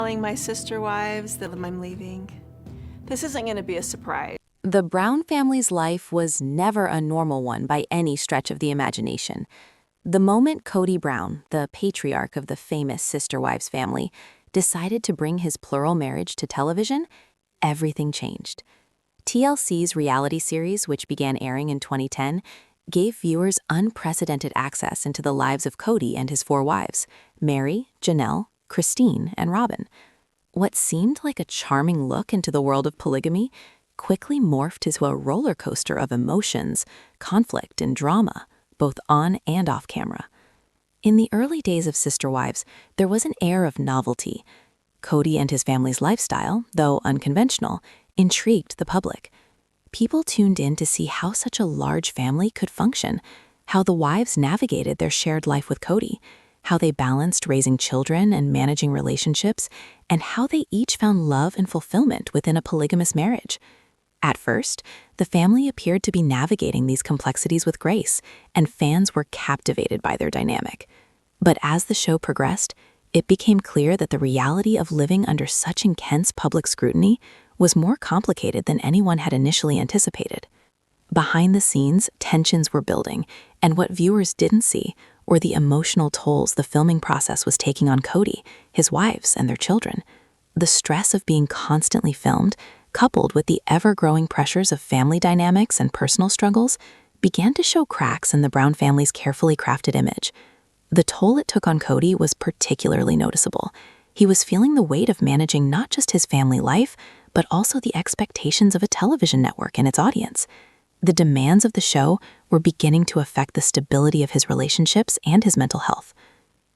Telling my sister wives that I'm leaving. This isn't going to be a surprise. The Brown family's life was never a normal one by any stretch of the imagination. The moment Kody Brown, the patriarch of the famous Sister Wives family, decided to bring his plural marriage to television, everything changed. TLC's reality series, which began airing in 2010, gave viewers unprecedented access into the lives of Kody and his four wives, Mary, Janelle, Christine, and Robin. What seemed like a charming look into the world of polygamy quickly morphed into a roller coaster of emotions, conflict, and drama, both on and off camera. In the early days of Sister Wives, there was an air of novelty. Kody and his family's lifestyle, though unconventional, intrigued the public. People tuned in to see how such a large family could function, how the wives navigated their shared life with Kody, how they balanced raising children and managing relationships, and how they each found love and fulfillment within a polygamous marriage. At first, the family appeared to be navigating these complexities with grace, and fans were captivated by their dynamic. But as the show progressed, it became clear that the reality of living under such intense public scrutiny was more complicated than anyone had initially anticipated. Behind the scenes, tensions were building, and what viewers didn't see were the emotional tolls the filming process was taking on Kody, his wives, and their children. The stress of being constantly filmed, coupled with the ever-growing pressures of family dynamics and personal struggles, began to show cracks in the Brown family's carefully crafted image. The toll it took on Kody was particularly noticeable. He was feeling the weight of managing not just his family life, but also the expectations of a television network and its audience. The demands of the show were beginning to affect the stability of his relationships and his mental health.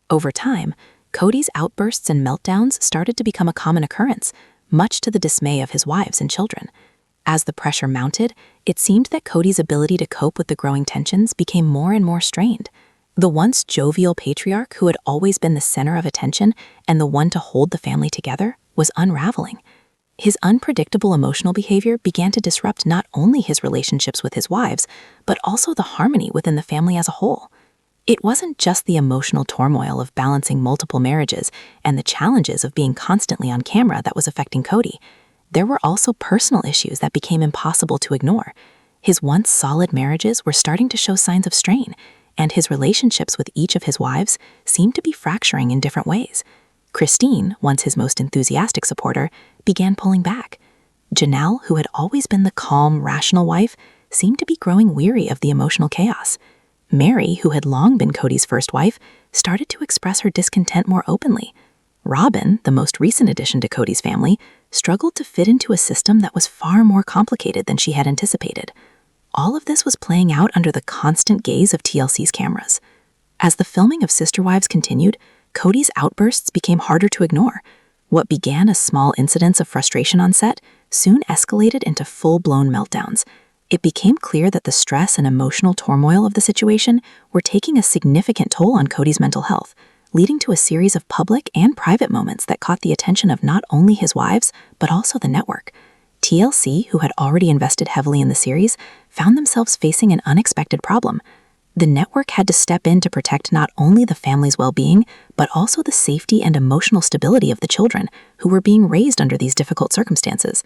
Over time, Kody's outbursts and meltdowns started to become a common occurrence, much to the dismay of his wives and children. As the pressure mounted, it seemed that Kody's ability to cope with the growing tensions became more and more strained. The once jovial patriarch who had always been the center of attention and the one to hold the family together was unraveling. His unpredictable emotional behavior began to disrupt not only his relationships with his wives, but also the harmony within the family as a whole. It wasn't just the emotional turmoil of balancing multiple marriages and the challenges of being constantly on camera that was affecting Kody. There were also personal issues that became impossible to ignore. His once solid marriages were starting to show signs of strain, and his relationships with each of his wives seemed to be fracturing in different ways. Christine, once his most enthusiastic supporter, began pulling back. Janelle, who had always been the calm, rational wife, seemed to be growing weary of the emotional chaos. Mary, who had long been Kody's first wife, started to express her discontent more openly. Robin, the most recent addition to Kody's family, struggled to fit into a system that was far more complicated than she had anticipated. All of this was playing out under the constant gaze of TLC's cameras. As the filming of Sister Wives continued, Kody's outbursts became harder to ignore. What began as small incidents of frustration on set soon escalated into full-blown meltdowns. It became clear that the stress and emotional turmoil of the situation were taking a significant toll on Kody's mental health, leading to a series of public and private moments that caught the attention of not only his wives, but also the network. TLC, who had already invested heavily in the series, found themselves facing an unexpected problem. The network had to step in to protect not only the family's well-being, but also the safety and emotional stability of the children who were being raised under these difficult circumstances.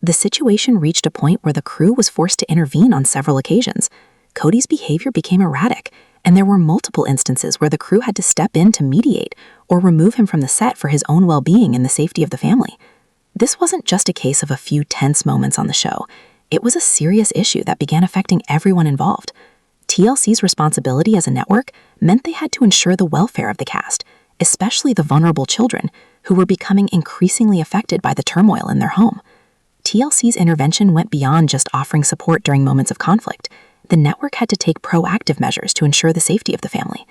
The situation reached a point where the crew was forced to intervene on several occasions. Kody's behavior became erratic, and there were multiple instances where the crew had to step in to mediate or remove him from the set for his own well-being and the safety of the family. This wasn't just a case of a few tense moments on the show. It was a serious issue that began affecting everyone involved. TLC's responsibility as a network meant they had to ensure the welfare of the cast, especially the vulnerable children, who were becoming increasingly affected by the turmoil in their home. TLC's intervention went beyond just offering support during moments of conflict. The network had to take proactive measures to ensure the safety of the family.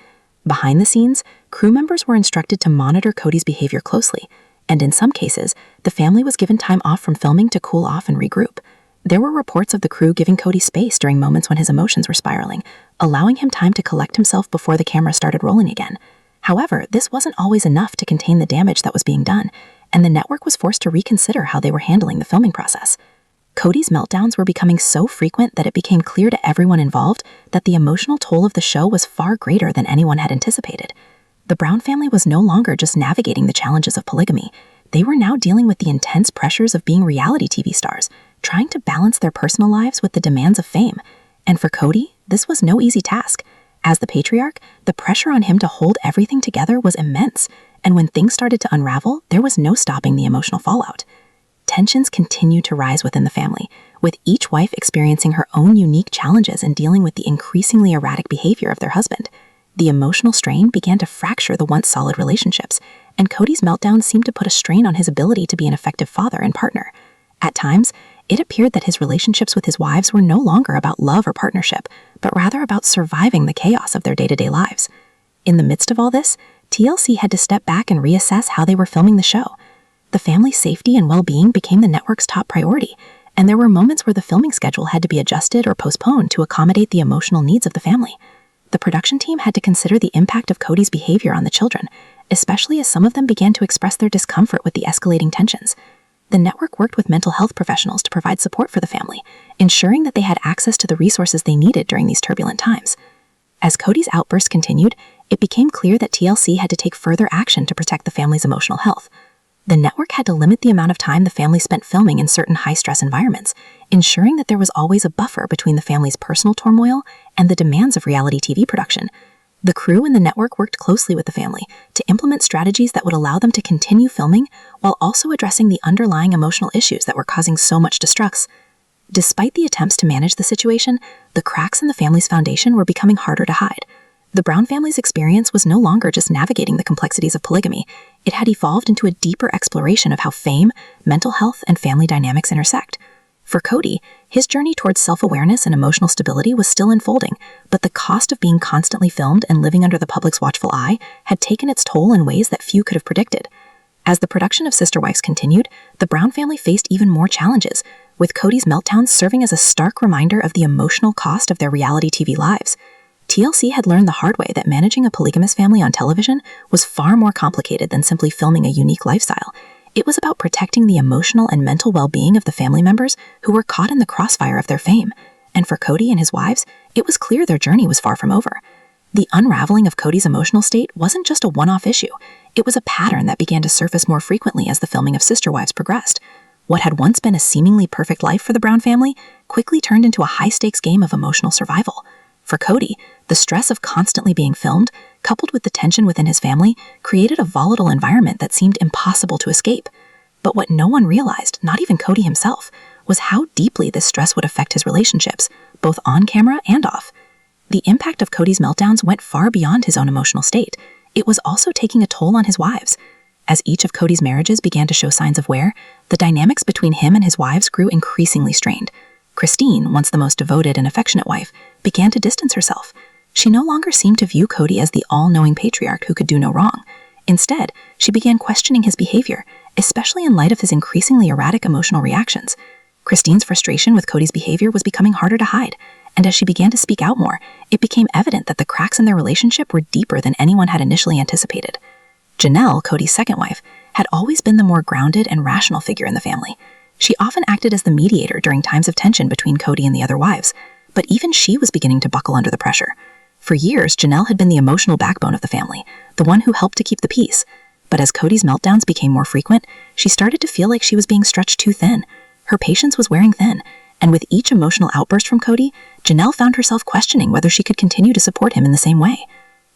Behind the scenes, crew members were instructed to monitor Kody's behavior closely, and in some cases, the family was given time off from filming to cool off and regroup. There were reports of the crew giving Kody space during moments when his emotions were spiraling, allowing him time to collect himself before the camera started rolling again. However, this wasn't always enough to contain the damage that was being done, and the network was forced to reconsider how they were handling the filming process. Kody's meltdowns were becoming so frequent that it became clear to everyone involved that the emotional toll of the show was far greater than anyone had anticipated. The Brown family was no longer just navigating the challenges of polygamy. they were now dealing with the intense pressures of being reality TV stars, trying to balance their personal lives with the demands of fame. And for Kody, this was no easy task. As the patriarch, the pressure on him to hold everything together was immense, and when things started to unravel, there was no stopping the emotional fallout. Tensions continued to rise within the family, with each wife experiencing her own unique challenges in dealing with the increasingly erratic behavior of their husband. The emotional strain began to fracture the once solid relationships, and Kody's meltdowns seemed to put a strain on his ability to be an effective father and partner. At times, it appeared that his relationships with his wives were no longer about love or partnership, but rather about surviving the chaos of their day-to-day lives. In the midst of all this, TLC had to step back and reassess how they were filming the show. The family's safety and well-being became the network's top priority, and there were moments where the filming schedule had to be adjusted or postponed to accommodate the emotional needs of the family. The production team had to consider the impact of Kody's behavior on the children, especially as some of them began to express their discomfort with the escalating tensions. The network worked with mental health professionals to provide support for the family, ensuring that they had access to the resources they needed during these turbulent times. As Kody's outbursts continued, it became clear that TLC had to take further action to protect the family's emotional health. The network had to limit the amount of time the family spent filming in certain high-stress environments, ensuring that there was always a buffer between the family's personal turmoil and the demands of reality TV production. The crew and the network worked closely with the family to implement strategies that would allow them to continue filming while also addressing the underlying emotional issues that were causing so much distress. Despite the attempts to manage the situation, the cracks in the family's foundation were becoming harder to hide. The Brown family's experience was no longer just navigating the complexities of polygamy. It had evolved into a deeper exploration of how fame, mental health, and family dynamics intersect. For Kody, his journey towards self-awareness and emotional stability was still unfolding, but the cost of being constantly filmed and living under the public's watchful eye had taken its toll in ways that few could have predicted. As the production of Sister Wives continued, the Brown family faced even more challenges, with Kody's meltdowns serving as a stark reminder of the emotional cost of their reality TV lives. TLC had learned the hard way that managing a polygamous family on television was far more complicated than simply filming a unique lifestyle. It was about protecting the emotional and mental well-being of the family members who were caught in the crossfire of their fame. And for Kody and his wives, it was clear their journey was far from over. The unraveling of Kody's emotional state wasn't just a one-off issue. It was a pattern that began to surface more frequently as the filming of Sister Wives progressed. What had once been a seemingly perfect life for the Brown family quickly turned into a high-stakes game of emotional survival. For Kody, the stress of constantly being filmed, coupled with the tension within his family, created a volatile environment that seemed impossible to escape. But what no one realized, not even Kody himself, was how deeply this stress would affect his relationships, both on camera and off. The impact of Kody's meltdowns went far beyond his own emotional state. It was also taking a toll on his wives. As each of Kody's marriages began to show signs of wear, the dynamics between him and his wives grew increasingly strained. Christine, once the most devoted and affectionate wife, began to distance herself. She no longer seemed to view Kody as the all-knowing patriarch who could do no wrong. Instead, she began questioning his behavior, especially in light of his increasingly erratic emotional reactions. Christine's frustration with Kody's behavior was becoming harder to hide, and as she began to speak out more, it became evident that the cracks in their relationship were deeper than anyone had initially anticipated. Janelle, Kody's second wife, had always been the more grounded and rational figure in the family. She often acted as the mediator during times of tension between Kody and the other wives, but even she was beginning to buckle under the pressure. For years, Janelle had been the emotional backbone of the family, the one who helped to keep the peace. But as Kody's meltdowns became more frequent, she started to feel like she was being stretched too thin. Her patience was wearing thin, and with each emotional outburst from Kody, Janelle found herself questioning whether she could continue to support him in the same way.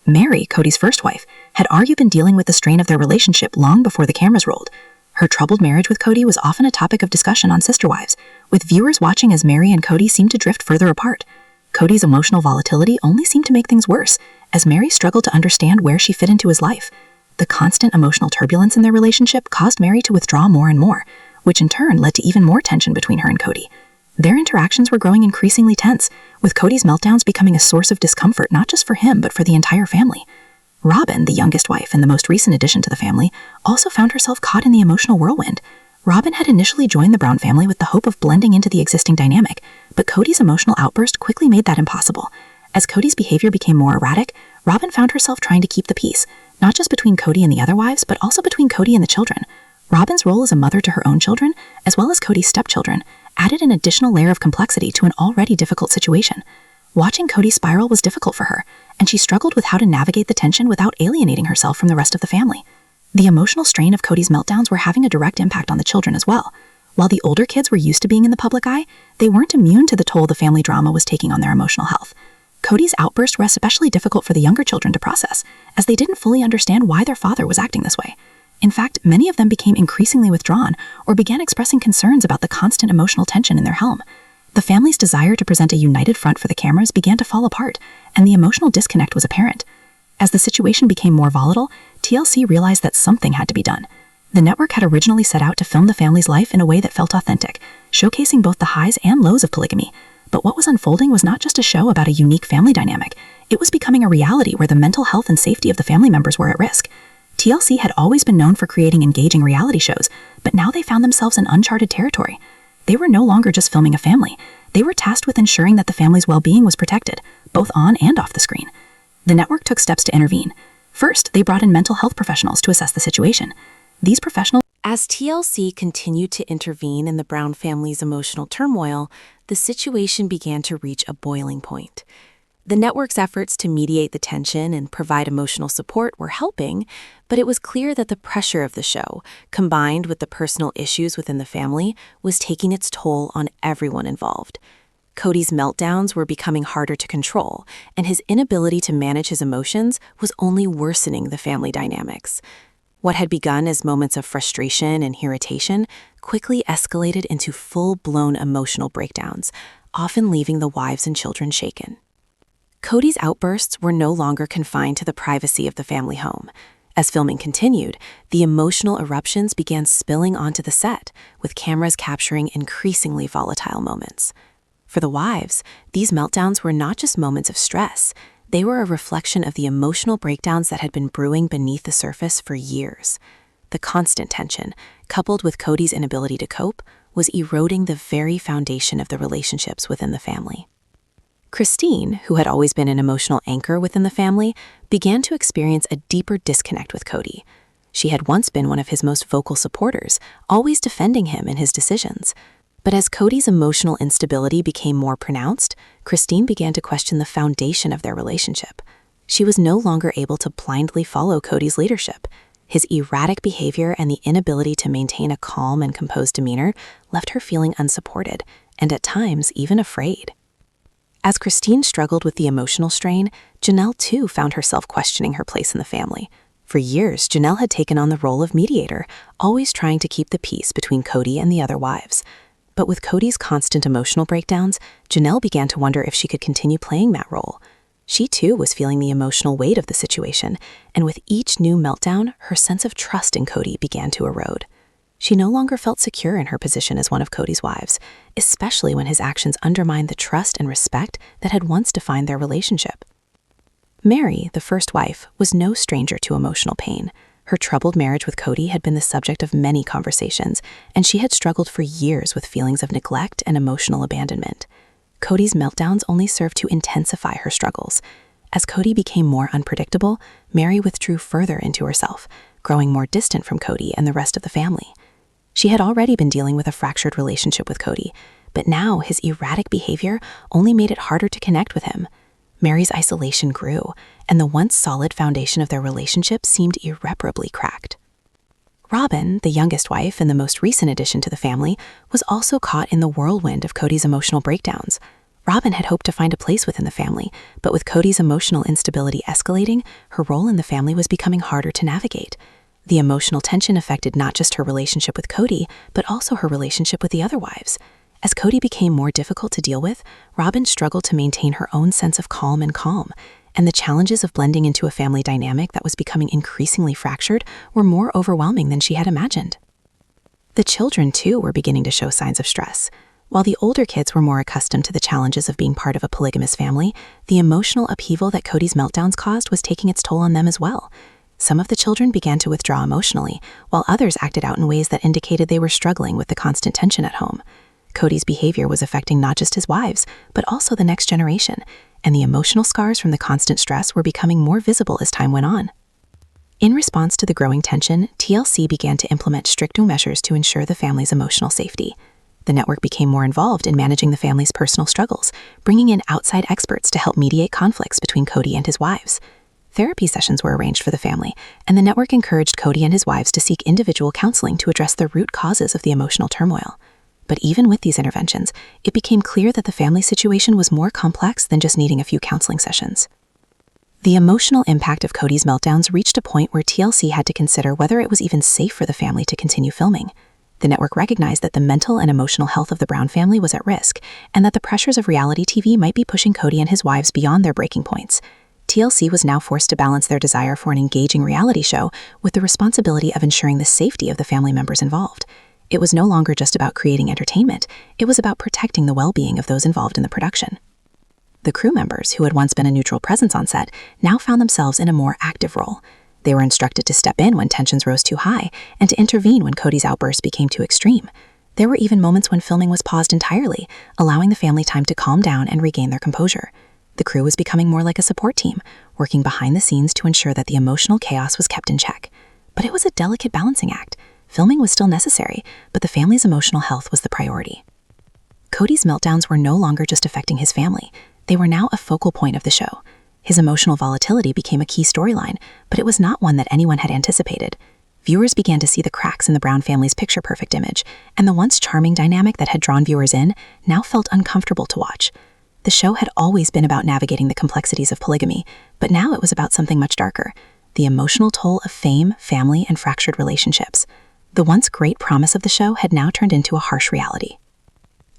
Mary, Kody's first wife, had arguably been dealing with the strain of their relationship long before the cameras rolled. Her troubled marriage with Kody was often a topic of discussion on Sister Wives, with viewers watching as Mary and Kody seemed to drift further apart. Kody's emotional volatility only seemed to make things worse, as Mary struggled to understand where she fit into his life. The constant emotional turbulence in their relationship caused Mary to withdraw more and more, which in turn led to even more tension between her and Kody. Their interactions were growing increasingly tense, with Kody's meltdowns becoming a source of discomfort not just for him but for the entire family. Robin, the youngest wife and the most recent addition to the family, also found herself caught in the emotional whirlwind. Robin had initially joined the Brown family with the hope of blending into the existing dynamic, but Kody's emotional outburst quickly made that impossible. As Kody's behavior became more erratic, Robin found herself trying to keep the peace, not just between Kody and the other wives, but also between Kody and the children. Robin's role as a mother to her own children, as well as Kody's stepchildren, added an additional layer of complexity to an already difficult situation. Watching Kody spiral was difficult for her, and she struggled with how to navigate the tension without alienating herself from the rest of the family. The emotional strain of Kody's meltdowns were having a direct impact on the children as well. While the older kids were used to being in the public eye, they weren't immune to the toll the family drama was taking on their emotional health. Kody's outbursts were especially difficult for the younger children to process, as they didn't fully understand why their father was acting this way. In fact, many of them became increasingly withdrawn or began expressing concerns about the constant emotional tension in their home. The family's desire to present a united front for the cameras began to fall apart, and the emotional disconnect was apparent. As the situation became more volatile, TLC realized that something had to be done. The network had originally set out to film the family's life in a way that felt authentic, showcasing both the highs and lows of polygamy. But what was unfolding was not just a show about a unique family dynamic. It was becoming a reality where the mental health and safety of the family members were at risk. TLC had always been known for creating engaging reality shows, but now they found themselves in uncharted territory. They were no longer just filming a family. They were tasked with ensuring that the family's well-being was protected, both on and off the screen. The network took steps to intervene. First, they brought in mental health professionals to assess the situation. These professionals As TLC continued to intervene in the Brown family's emotional turmoil, the situation began to reach a boiling point. The network's efforts to mediate the tension and provide emotional support were helping, but it was clear that the pressure of the show, combined with the personal issues within the family, was taking its toll on everyone involved. Kody's meltdowns were becoming harder to control, and his inability to manage his emotions was only worsening the family dynamics. What had begun as moments of frustration and irritation quickly escalated into full-blown emotional breakdowns, often leaving the wives and children shaken. Kody's outbursts were no longer confined to the privacy of the family home. As filming continued, the emotional eruptions began spilling onto the set, with cameras capturing increasingly volatile moments. For the wives, these meltdowns were not just moments of stress. They were a reflection of the emotional breakdowns that had been brewing beneath the surface for years. The constant tension, coupled with Kody's inability to cope, was eroding the very foundation of the relationships within the family. Christine, who had always been an emotional anchor within the family, began to experience a deeper disconnect with Kody. She had once been one of his most vocal supporters, always defending him in his decisions. But as Kody's emotional instability became more pronounced, Christine began to question the foundation of their relationship. She was no longer able to blindly follow Kody's leadership. His erratic behavior and the inability to maintain a calm and composed demeanor left her feeling unsupported, and at times even afraid. As Christine struggled with the emotional strain, Janelle too found herself questioning her place in the family. For years, Janelle had taken on the role of mediator, always trying to keep the peace between Kody and the other wives. But with Kody's constant emotional breakdowns, Janelle began to wonder if she could continue playing that role. She too was feeling the emotional weight of the situation, and with each new meltdown, her sense of trust in Kody began to erode. She no longer felt secure in her position as one of Kody's wives, especially when his actions undermined the trust and respect that had once defined their relationship. Mary, the first wife, was no stranger to emotional pain. Her troubled marriage with Kody had been the subject of many conversations, and she had struggled for years with feelings of neglect and emotional abandonment. Kody's meltdowns only served to intensify her struggles. As Kody became more unpredictable, Mary withdrew further into herself, growing more distant from Kody and the rest of the family. She had already been dealing with a fractured relationship with Kody, but now his erratic behavior only made it harder to connect with him. Mary's isolation grew, and the once solid foundation of their relationship seemed irreparably cracked. Robin, the youngest wife and the most recent addition to the family, was also caught in the whirlwind of Kody's emotional breakdowns. Robin had hoped to find a place within the family, but with Kody's emotional instability escalating, her role in the family was becoming harder to navigate. The emotional tension affected not just her relationship with Kody, but also her relationship with the other wives. As Kody became more difficult to deal with, Robin struggled to maintain her own sense of calm, and the challenges of blending into a family dynamic that was becoming increasingly fractured were more overwhelming than she had imagined. The children, too, were beginning to show signs of stress. While the older kids were more accustomed to the challenges of being part of a polygamous family, the emotional upheaval that Kody's meltdowns caused was taking its toll on them as well. Some of the children began to withdraw emotionally, while others acted out in ways that indicated they were struggling with the constant tension at home. Kody's behavior was affecting not just his wives, but also the next generation, and the emotional scars from the constant stress were becoming more visible as time went on. In response to the growing tension, TLC began to implement stricter measures to ensure the family's emotional safety. The network became more involved in managing the family's personal struggles, bringing in outside experts to help mediate conflicts between Kody and his wives. Therapy sessions were arranged for the family, and the network encouraged Kody and his wives to seek individual counseling to address the root causes of the emotional turmoil. But even with these interventions, it became clear that the family situation was more complex than just needing a few counseling sessions. The emotional impact of Kody's meltdowns reached a point where TLC had to consider whether it was even safe for the family to continue filming. The network recognized that the mental and emotional health of the Brown family was at risk, and that the pressures of reality TV might be pushing Kody and his wives beyond their breaking points. TLC was now forced to balance their desire for an engaging reality show with the responsibility of ensuring the safety of the family members involved. It was no longer just about creating entertainment, it was about protecting the well-being of those involved in the production. The crew members, who had once been a neutral presence on set, now found themselves in a more active role. They were instructed to step in when tensions rose too high and to intervene when Kody's outbursts became too extreme. There were even moments when filming was paused entirely, allowing the family time to calm down and regain their composure. The crew was becoming more like a support team, working behind the scenes to ensure that the emotional chaos was kept in check. But it was a delicate balancing act. Filming was still necessary, but the family's emotional health was the priority. Kody's meltdowns were no longer just affecting his family. They were now a focal point of the show. His emotional volatility became a key storyline, but it was not one that anyone had anticipated. Viewers began to see the cracks in the Brown family's picture-perfect image, and the once charming dynamic that had drawn viewers in now felt uncomfortable to watch. The show had always been about navigating the complexities of polygamy, but now it was about something much darker: the emotional toll of fame, family, and fractured relationships. The once great promise of the show had now turned into a harsh reality.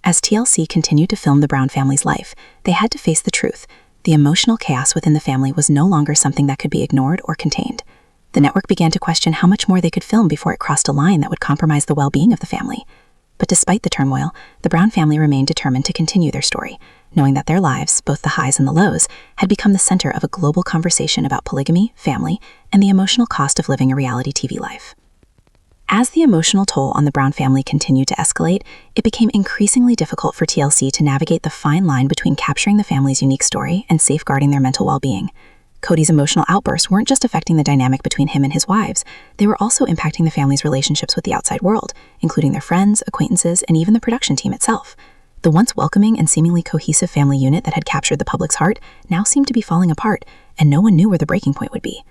As TLC continued to film the Brown family's life, they had to face the truth. The emotional chaos within the family was no longer something that could be ignored or contained. The network began to question how much more they could film before it crossed a line that would compromise the well-being of the family. But despite the turmoil, the Brown family remained determined to continue their story, knowing that their lives, both the highs and the lows, had become the center of a global conversation about polygamy, family, and the emotional cost of living a reality TV life. As the emotional toll on the Brown family continued to escalate, it became increasingly difficult for TLC to navigate the fine line between capturing the family's unique story and safeguarding their mental well-being. Kody's emotional outbursts weren't just affecting the dynamic between him and his wives, they were also impacting the family's relationships with the outside world, including their friends, acquaintances, and even the production team itself. The once welcoming and seemingly cohesive family unit that had captured the public's heart now seemed to be falling apart, and no one knew where the breaking point would be.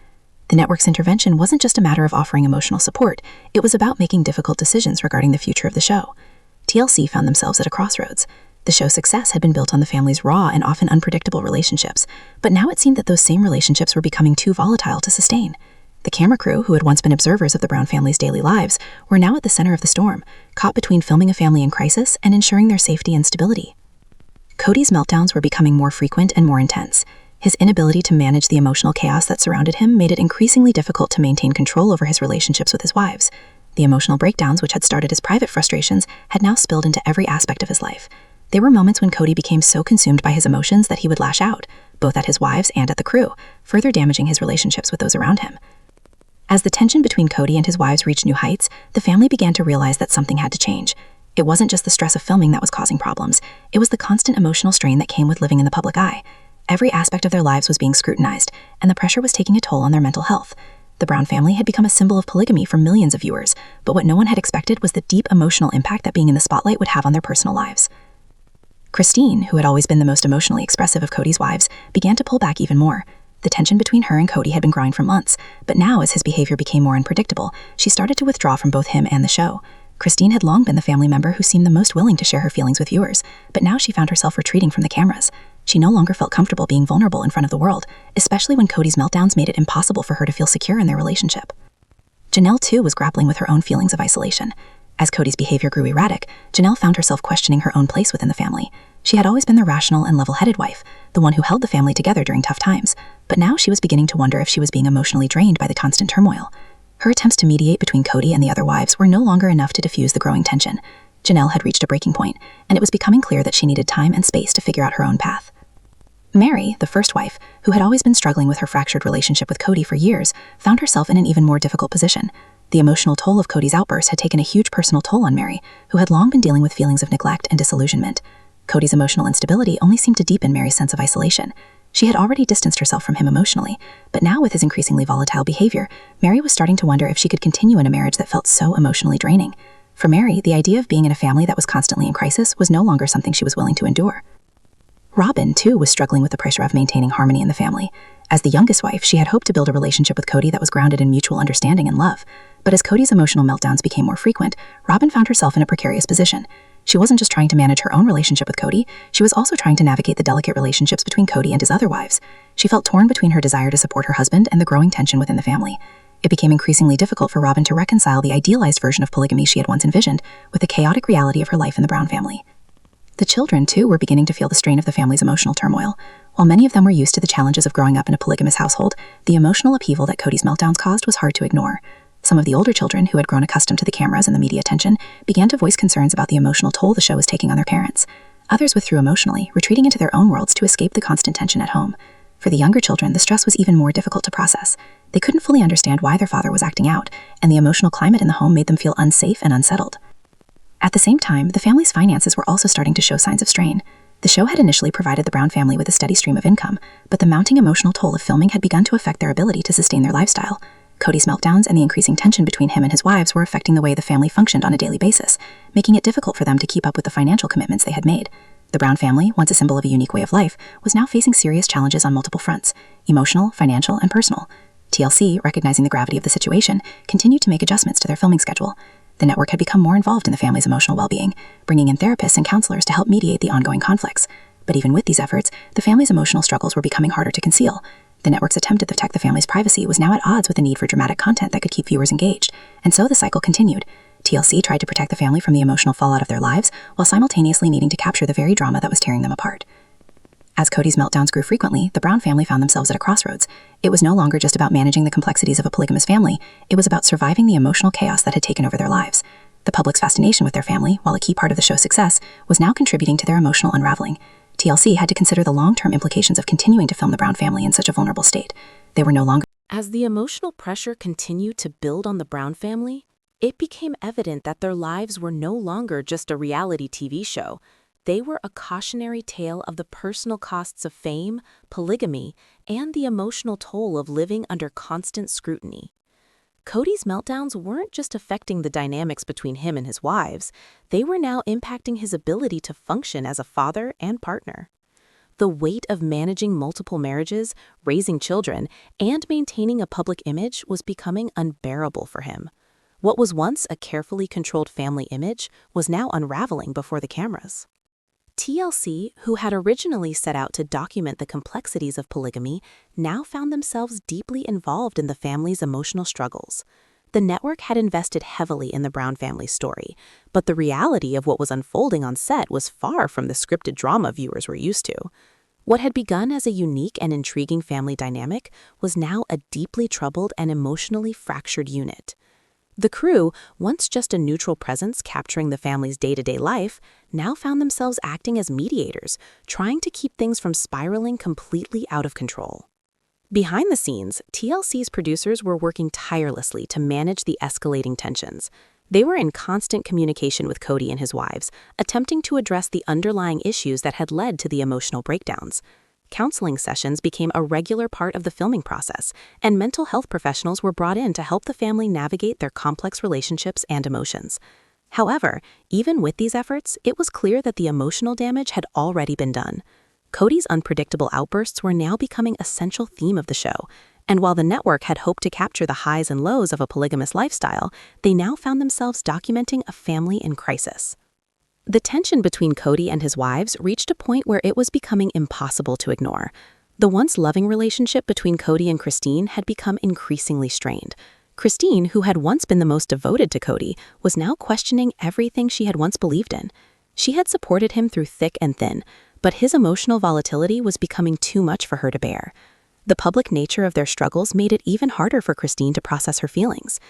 The network's intervention wasn't just a matter of offering emotional support, it was about making difficult decisions regarding the future of the show. TLC found themselves at a crossroads. The show's success had been built on the family's raw and often unpredictable relationships, but now it seemed that those same relationships were becoming too volatile to sustain. The camera crew, who had once been observers of the Brown family's daily lives, were now at the center of the storm, caught between filming a family in crisis and ensuring their safety and stability. Kody's meltdowns were becoming more frequent and more intense. His inability to manage the emotional chaos that surrounded him made it increasingly difficult to maintain control over his relationships with his wives. The emotional breakdowns, which had started as private frustrations, had now spilled into every aspect of his life. There were moments when Kody became so consumed by his emotions that he would lash out, both at his wives and at the crew, further damaging his relationships with those around him. As the tension between Kody and his wives reached new heights, the family began to realize that something had to change. It wasn't just the stress of filming that was causing problems, it was the constant emotional strain that came with living in the public eye. Every aspect of their lives was being scrutinized, and the pressure was taking a toll on their mental health. The Brown family had become a symbol of polygamy for millions of viewers, but what no one had expected was the deep emotional impact that being in the spotlight would have on their personal lives. Christine, who had always been the most emotionally expressive of Kody's wives, began to pull back even more. The tension between her and Kody had been growing for months, but now as his behavior became more unpredictable, she started to withdraw from both him and the show. Christine had long been the family member who seemed the most willing to share her feelings with viewers, but now she found herself retreating from the cameras. She no longer felt comfortable being vulnerable in front of the world, especially when Kody's meltdowns made it impossible for her to feel secure in their relationship. Janelle, too, was grappling with her own feelings of isolation. As Kody's behavior grew erratic, Janelle found herself questioning her own place within the family. She had always been the rational and level-headed wife, the one who held the family together during tough times, but now she was beginning to wonder if she was being emotionally drained by the constant turmoil. Her attempts to mediate between Kody and the other wives were no longer enough to diffuse the growing tension. Janelle had reached a breaking point, and it was becoming clear that she needed time and space to figure out her own path. Mary, the first wife, who had always been struggling with her fractured relationship with Kody for years, found herself in an even more difficult position. The emotional toll of Kody's outbursts had taken a huge personal toll on Mary, who had long been dealing with feelings of neglect and disillusionment. Kody's emotional instability only seemed to deepen Mary's sense of isolation. She had already distanced herself from him emotionally, but now with his increasingly volatile behavior, Mary was starting to wonder if she could continue in a marriage that felt so emotionally draining. For Mary, the idea of being in a family that was constantly in crisis was no longer something she was willing to endure. Robin, too, was struggling with the pressure of maintaining harmony in the family. As the youngest wife, she had hoped to build a relationship with Kody that was grounded in mutual understanding and love. But as Kody's emotional meltdowns became more frequent, Robyn found herself in a precarious position. She wasn't just trying to manage her own relationship with Kody, she was also trying to navigate the delicate relationships between Kody and his other wives. She felt torn between her desire to support her husband and the growing tension within the family. It became increasingly difficult for Robyn to reconcile the idealized version of polygamy she had once envisioned with the chaotic reality of her life in the Brown family. The children, too, were beginning to feel the strain of the family's emotional turmoil. While many of them were used to the challenges of growing up in a polygamous household, the emotional upheaval that Kody's meltdowns caused was hard to ignore. Some of the older children, who had grown accustomed to the cameras and the media attention, began to voice concerns about the emotional toll the show was taking on their parents. Others withdrew emotionally, retreating into their own worlds to escape the constant tension at home. For the younger children, the stress was even more difficult to process. They couldn't fully understand why their father was acting out, and the emotional climate in the home made them feel unsafe and unsettled. At the same time, the family's finances were also starting to show signs of strain. The show had initially provided the Brown family with a steady stream of income, but the mounting emotional toll of filming had begun to affect their ability to sustain their lifestyle. Kody's meltdowns and the increasing tension between him and his wives were affecting the way the family functioned on a daily basis, making it difficult for them to keep up with the financial commitments they had made. The Brown family, once a symbol of a unique way of life, was now facing serious challenges on multiple fronts: emotional, financial, and personal. TLC, recognizing the gravity of the situation, continued to make adjustments to their filming schedule. The network had become more involved in the family's emotional well-being, bringing in therapists and counselors to help mediate the ongoing conflicts. But even with these efforts, the family's emotional struggles were becoming harder to conceal. The network's attempt to protect the family's privacy was now at odds with the need for dramatic content that could keep viewers engaged, and so the cycle continued. TLC tried to protect the family from the emotional fallout of their lives, while simultaneously needing to capture the very drama that was tearing them apart. As Kody's meltdowns grew frequently, the Brown family found themselves at a crossroads. It was no longer just about managing the complexities of a polygamous family, it was about surviving the emotional chaos that had taken over their lives. The public's fascination with their family, while a key part of the show's success, was now contributing to their emotional unraveling. TLC had to consider the long-term implications of continuing to film the Brown family in such a vulnerable state. They were no longer... As the emotional pressure continued to build on the Brown family, it became evident that their lives were no longer just a reality TV show. They were a cautionary tale of the personal costs of fame, polygamy, and the emotional toll of living under constant scrutiny. Kody's meltdowns weren't just affecting the dynamics between him and his wives, they were now impacting his ability to function as a father and partner. The weight of managing multiple marriages, raising children, and maintaining a public image was becoming unbearable for him. What was once a carefully controlled family image was now unraveling before the cameras. TLC, who had originally set out to document the complexities of polygamy, now found themselves deeply involved in the family's emotional struggles. The network had invested heavily in the Brown family's story, but the reality of what was unfolding on set was far from the scripted drama viewers were used to. What had begun as a unique and intriguing family dynamic was now a deeply troubled and emotionally fractured unit. The crew, once just a neutral presence capturing the family's day-to-day life, now found themselves acting as mediators, trying to keep things from spiraling completely out of control. Behind the scenes, TLC's producers were working tirelessly to manage the escalating tensions. They were in constant communication with Kody and his wives, attempting to address the underlying issues that had led to the emotional breakdowns. Counseling sessions became a regular part of the filming process, and mental health professionals were brought in to help the family navigate their complex relationships and emotions. However, even with these efforts, it was clear that the emotional damage had already been done. Kody's unpredictable outbursts were now becoming a central theme of the show, and while the network had hoped to capture the highs and lows of a polygamous lifestyle, they now found themselves documenting a family in crisis. The tension between Kody and his wives reached a point where it was becoming impossible to ignore. The once loving relationship between Kody and Christine had become increasingly strained. Christine, who had once been the most devoted to Kody, was now questioning everything she had once believed in. She had supported him through thick and thin, but his emotional volatility was becoming too much for her to bear. The public nature of their struggles made it even harder for Christine to process her feelings.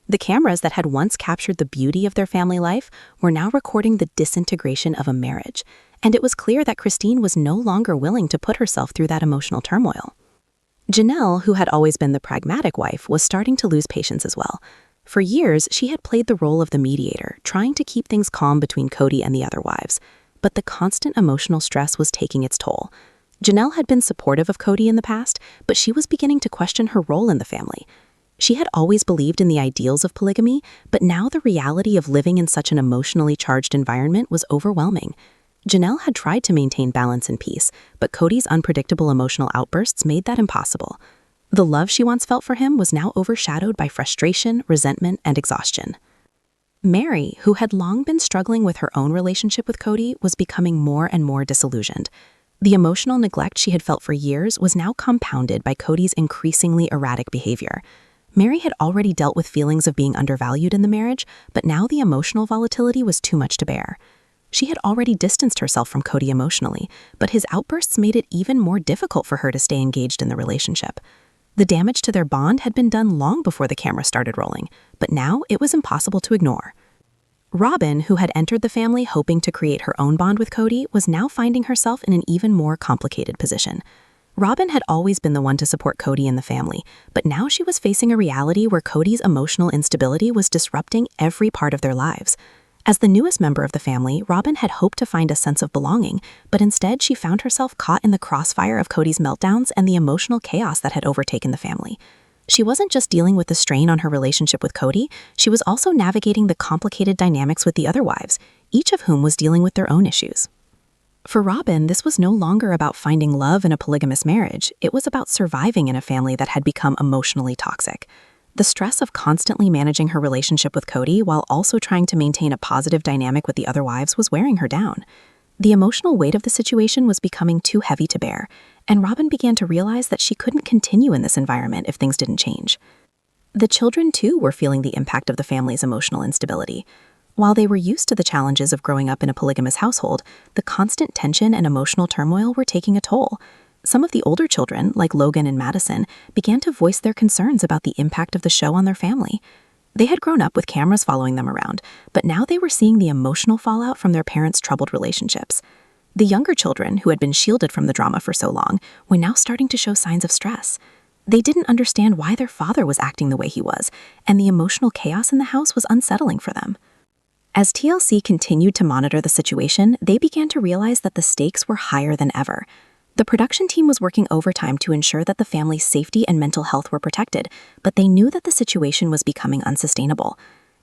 The cameras that had once captured the beauty of their family life were now recording the disintegration of a marriage, and it was clear that Christine was no longer willing to put herself through that emotional turmoil. Janelle, who had always been the pragmatic wife, was starting to lose patience as well. For years, she had played the role of the mediator, trying to keep things calm between Kody and the other wives, but the constant emotional stress was taking its toll. Janelle had been supportive of Kody in the past, but she was beginning to question her role in the family. She had always believed in the ideals of polygamy, but now the reality of living in such an emotionally charged environment was overwhelming. Janelle had tried to maintain balance and peace, but Kody's unpredictable emotional outbursts made that impossible. The love she once felt for him was now overshadowed by frustration, resentment, and exhaustion. Mary, who had long been struggling with her own relationship with Kody, was becoming more and more disillusioned. The emotional neglect she had felt for years was now compounded by Kody's increasingly erratic behavior. Mary had already dealt with feelings of being undervalued in the marriage, but now the emotional volatility was too much to bear. She had already distanced herself from Kody emotionally, but his outbursts made it even more difficult for her to stay engaged in the relationship. The damage to their bond had been done long before the camera started rolling, but now it was impossible to ignore. Robin, who had entered the family hoping to create her own bond with Kody, was now finding herself in an even more complicated position. Robin had always been the one to support Kody and the family, but now she was facing a reality where Kody's emotional instability was disrupting every part of their lives. As the newest member of the family, Robin had hoped to find a sense of belonging, but instead she found herself caught in the crossfire of Kody's meltdowns and the emotional chaos that had overtaken the family. She wasn't just dealing with the strain on her relationship with Kody, she was also navigating the complicated dynamics with the other wives, each of whom was dealing with their own issues. For Robin, this was no longer about finding love in a polygamous marriage, it was about surviving in a family that had become emotionally toxic. The stress of constantly managing her relationship with Kody while also trying to maintain a positive dynamic with the other wives was wearing her down. The emotional weight of the situation was becoming too heavy to bear, and Robin began to realize that she couldn't continue in this environment if things didn't change. The children, too, were feeling the impact of the family's emotional instability. While they were used to the challenges of growing up in a polygamous household, the constant tension and emotional turmoil were taking a toll. Some of the older children, like Logan and Madison, began to voice their concerns about the impact of the show on their family. They had grown up with cameras following them around, but now they were seeing the emotional fallout from their parents' troubled relationships. The younger children, who had been shielded from the drama for so long, were now starting to show signs of stress. They didn't understand why their father was acting the way he was, and the emotional chaos in the house was unsettling for them. As TLC continued to monitor the situation, they began to realize that the stakes were higher than ever. The production team was working overtime to ensure that the family's safety and mental health were protected, but they knew that the situation was becoming unsustainable.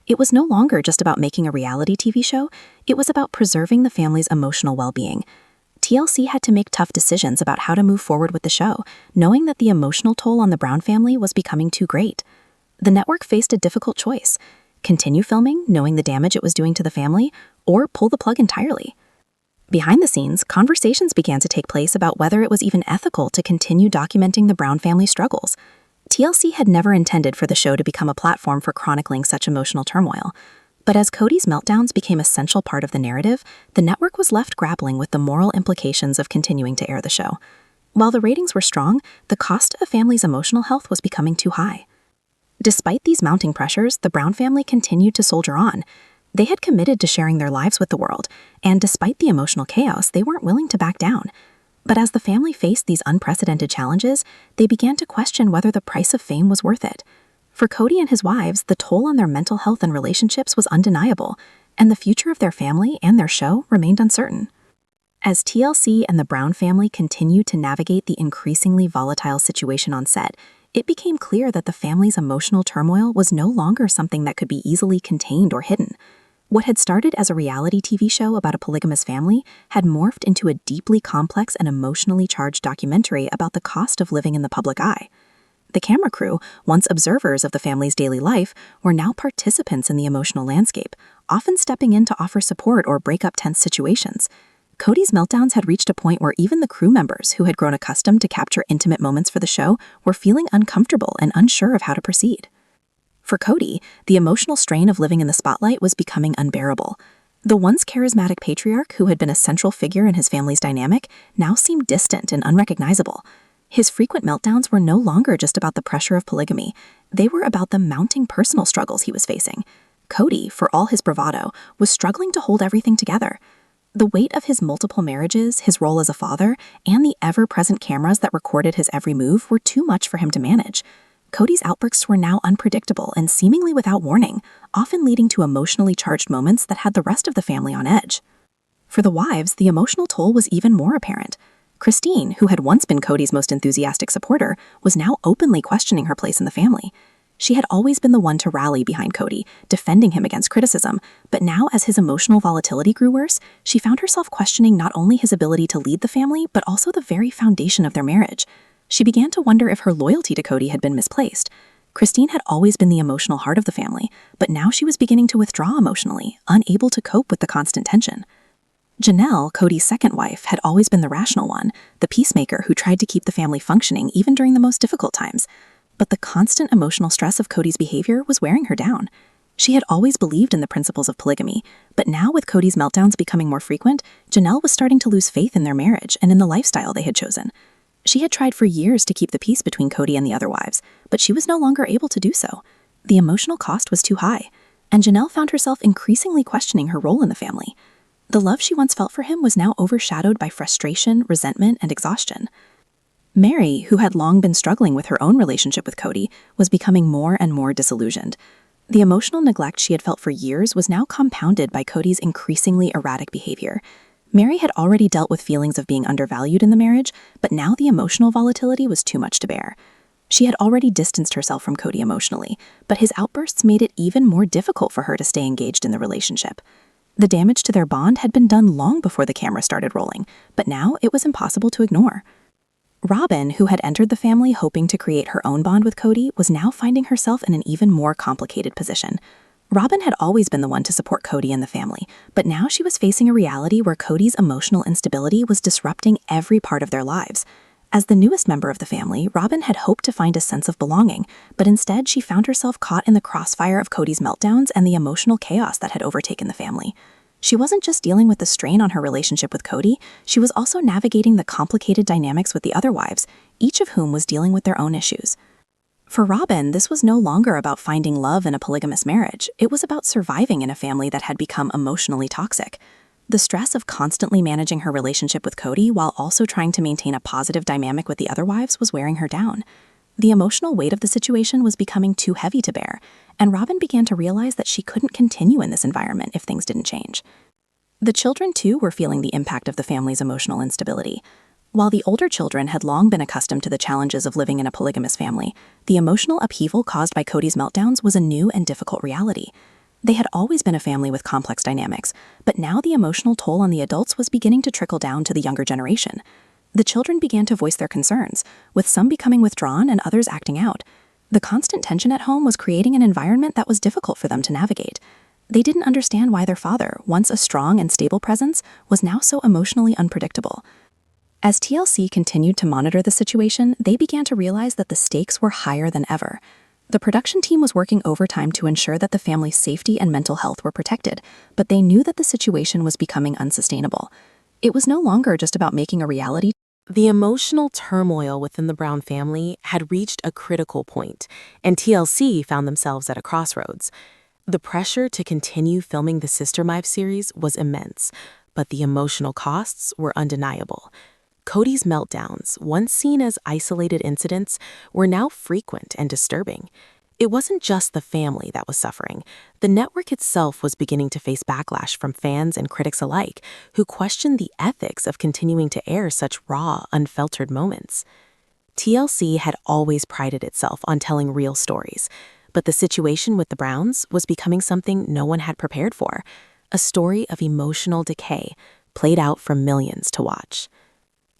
It was no longer just about making a reality TV show, it was about preserving the family's emotional well-being. TLC had to make tough decisions about how to move forward with the show, knowing that the emotional toll on the Brown family was becoming too great. The network faced a difficult choice: continue filming, knowing the damage it was doing to the family, or pull the plug entirely. Behind the scenes, conversations began to take place about whether it was even ethical to continue documenting the Brown family's struggles. TLC had never intended for the show to become a platform for chronicling such emotional turmoil. But as Kody's meltdowns became a central part of the narrative, the network was left grappling with the moral implications of continuing to air the show. While the ratings were strong, the cost to a family's emotional health was becoming too high. Despite these mounting pressures, the Brown family continued to soldier on. They had committed to sharing their lives with the world, and despite the emotional chaos, they weren't willing to back down. But as the family faced these unprecedented challenges, they began to question whether the price of fame was worth it. For Kody and his wives, the toll on their mental health and relationships was undeniable, and the future of their family and their show remained uncertain. As TLC and the Brown family continued to navigate the increasingly volatile situation on set, it became clear that the family's emotional turmoil was no longer something that could be easily contained or hidden. What had started as a reality TV show about a polygamous family had morphed into a deeply complex and emotionally charged documentary about the cost of living in the public eye. The camera crew, once observers of the family's daily life, were now participants in the emotional landscape, often stepping in to offer support or break up tense situations. Kody's meltdowns had reached a point where even the crew members, who had grown accustomed to capture intimate moments for the show, were feeling uncomfortable and unsure of how to proceed. For Kody, the emotional strain of living in the spotlight was becoming unbearable. The once charismatic patriarch, who had been a central figure in his family's dynamic, now seemed distant and unrecognizable. His frequent meltdowns were no longer just about the pressure of polygamy. They were about the mounting personal struggles he was facing. Kody, for all his bravado, was struggling to hold everything together. The weight of his multiple marriages, his role as a father, and the ever-present cameras that recorded his every move were too much for him to manage. Kody's outbursts were now unpredictable and seemingly without warning, often leading to emotionally charged moments that had the rest of the family on edge. For the wives, the emotional toll was even more apparent. Christine, who had once been Kody's most enthusiastic supporter, was now openly questioning her place in the family. She had always been the one to rally behind Kody, defending him against criticism, but now as his emotional volatility grew worse, she found herself questioning not only his ability to lead the family, but also the very foundation of their marriage. She began to wonder if her loyalty to Kody had been misplaced. Christine had always been the emotional heart of the family, but now she was beginning to withdraw emotionally, unable to cope with the constant tension. Janelle, Kody's second wife, had always been the rational one, the peacemaker who tried to keep the family functioning even during the most difficult times. But the constant emotional stress of Kody's behavior was wearing her down. She had always believed in the principles of polygamy, but now with Kody's meltdowns becoming more frequent, Janelle was starting to lose faith in their marriage and in the lifestyle they had chosen. She had tried for years to keep the peace between Kody and the other wives, but she was no longer able to do so. The emotional cost was too high, and Janelle found herself increasingly questioning her role in the family. The love she once felt for him was now overshadowed by frustration, resentment, and exhaustion. Mary, who had long been struggling with her own relationship with Kody, was becoming more and more disillusioned. The emotional neglect she had felt for years was now compounded by Kody's increasingly erratic behavior. Mary had already dealt with feelings of being undervalued in the marriage, but now the emotional volatility was too much to bear. She had already distanced herself from Kody emotionally, but his outbursts made it even more difficult for her to stay engaged in the relationship. The damage to their bond had been done long before the camera started rolling, but now it was impossible to ignore. Robin, who had entered the family hoping to create her own bond with Kody, was now finding herself in an even more complicated position. Robin had always been the one to support Kody and the family, but now she was facing a reality where Kody's emotional instability was disrupting every part of their lives. As the newest member of the family, Robin had hoped to find a sense of belonging, but instead she found herself caught in the crossfire of Kody's meltdowns and the emotional chaos that had overtaken the family. She wasn't just dealing with the strain on her relationship with Kody, she was also navigating the complicated dynamics with the other wives, each of whom was dealing with their own issues. For Robin, this was no longer about finding love in a polygamous marriage. It was about surviving in a family that had become emotionally toxic. The stress of constantly managing her relationship with Kody while also trying to maintain a positive dynamic with the other wives was wearing her down. The emotional weight of the situation was becoming too heavy to bear, and Robin began to realize that she couldn't continue in this environment if things didn't change. The children, too, were feeling the impact of the family's emotional instability. While the older children had long been accustomed to the challenges of living in a polygamous family, the emotional upheaval caused by Kody's meltdowns was a new and difficult reality. They had always been a family with complex dynamics, but now the emotional toll on the adults was beginning to trickle down to the younger generation. The children began to voice their concerns, with some becoming withdrawn and others acting out. The constant tension at home was creating an environment that was difficult for them to navigate. They didn't understand why their father, once a strong and stable presence, was now so emotionally unpredictable. As TLC continued to monitor the situation, they began to realize that the stakes were higher than ever. The production team was working overtime to ensure that the family's safety and mental health were protected, but they knew that the situation was becoming unsustainable. It was no longer just about making a reality. The emotional turmoil within the Brown family had reached a critical point, and TLC found themselves at a crossroads. The pressure to continue filming the Sister Wives series was immense, but the emotional costs were undeniable. Kody's meltdowns, once seen as isolated incidents, were now frequent and disturbing. It wasn't just the family that was suffering. The network itself was beginning to face backlash from fans and critics alike, who questioned the ethics of continuing to air such raw, unfiltered moments. TLC had always prided itself on telling real stories, but the situation with the Browns was becoming something no one had prepared for, a story of emotional decay played out for millions to watch.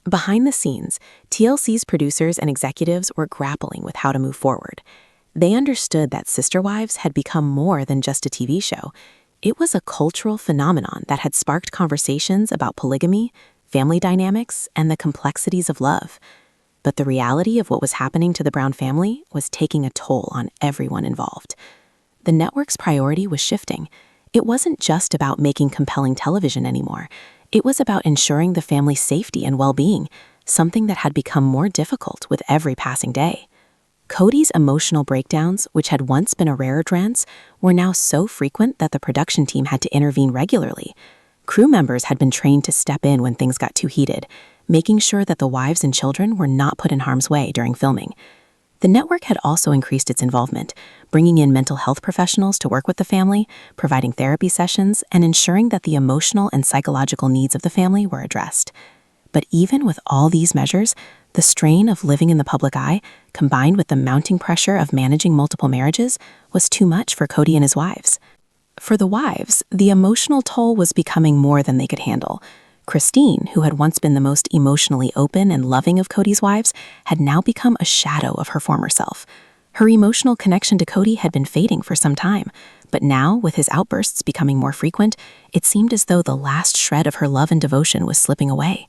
Behind the scenes, TLC's producers and executives were grappling with how to move forward. They understood that Sister Wives had become more than just a TV show. It was a cultural phenomenon that had sparked conversations about polygamy, family dynamics, and the complexities of love. But the reality of what was happening to the Brown family was taking a toll on everyone involved. The network's priority was shifting. It wasn't just about making compelling television anymore. It was about ensuring the family's safety and well-being, something that had become more difficult with every passing day. Kody's emotional breakdowns, which had once been a rare occurrence, were now so frequent that the production team had to intervene regularly. Crew members had been trained to step in when things got too heated, making sure that the wives and children were not put in harm's way during filming. The network had also increased its involvement, bringing in mental health professionals to work with the family, providing therapy sessions, and ensuring that the emotional and psychological needs of the family were addressed. But even with all these measures, the strain of living in the public eye combined with the mounting pressure of managing multiple marriages, was too much for Kody and his wives. For the wives, the emotional toll was becoming more than they could handle. Christine, who had once been the most emotionally open and loving of Kody's wives, had now become a shadow of her former self. Her emotional connection to Kody had been fading for some time, but now, with his outbursts becoming more frequent, it seemed as though the last shred of her love and devotion was slipping away.